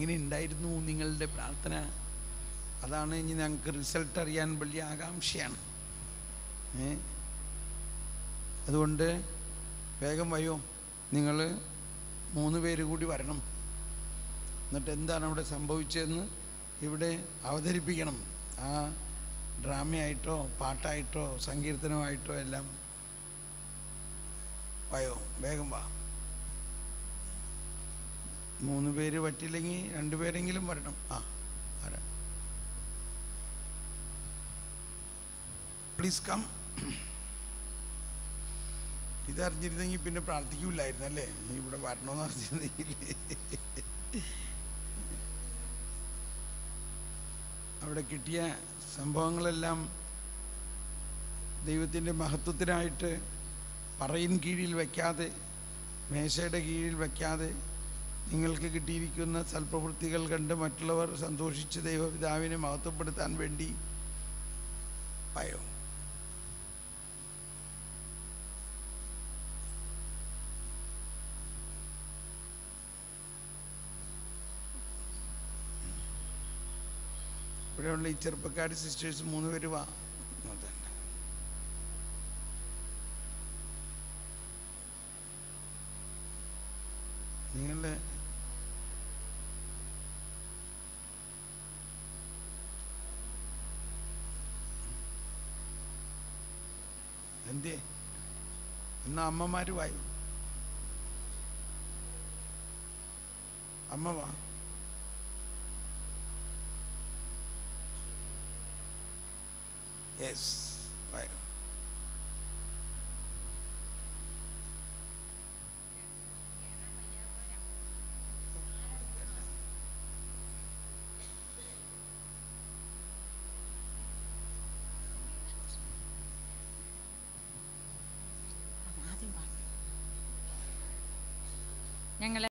എങ്ങനെ ഉണ്ടായിരുന്നു നിങ്ങളുടെ പ്രാർത്ഥന? അതാണ് ഇനി ഞങ്ങൾക്ക് റിസൾട്ട് അറിയാൻ വലിയ ആകാംക്ഷയാണ്. അതുകൊണ്ട് വേഗം വയോ, നിങ്ങൾ 3 പേര് കൂടി വരണം. എന്നിട്ട് എന്താണ് അവിടെ സംഭവിച്ചതെന്ന് ഇവിടെ അവതരിപ്പിക്കണം. ആ ഡ്രാമയായിട്ടോ പാട്ടായിട്ടോ സങ്കീർത്തനമായിട്ടോ എല്ലാം. വയോ, വേഗം വാ. 3 പേര് പറ്റില്ലെങ്കിൽ 2 പേരെങ്കിലും വരണം. ആരാ? Please come. ഇതറിഞ്ഞിരുന്നെങ്കിൽ പിന്നെ പ്രാർത്ഥിക്കൂലായിരുന്നു അല്ലേ? ഇവിടെ വരണമെന്ന് അറിഞ്ഞിരുന്നെങ്കിൽ. അവിടെ കിട്ടിയ സംഭവങ്ങളെല്ലാം ദൈവത്തിൻ്റെ മഹത്വത്തിനായിട്ട് പറയിൻ കീഴിൽ വയ്ക്കാതെ, മേശയുടെ കീഴിൽ വയ്ക്കാതെ, നിങ്ങൾക്ക് കിട്ടിയിരിക്കുന്ന സൽപ്രവൃത്തികൾ കണ്ട് മറ്റുള്ളവർ സന്തോഷിച്ച് ദൈവപിതാവിനെ മഹത്വപ്പെടുത്താൻ വേണ്ടി വയോ. ഇവിടെയുള്ള ഈ ചെറുപ്പക്കാരി സിസ്റ്റേഴ്സ് 3 പേര് വാ. നിങ്ങൾ എന്തേ എന്നാ അമ്മമാര് വായി. അമ്മ വാ. യെസ്, വായോ. ഞങ്ങൾ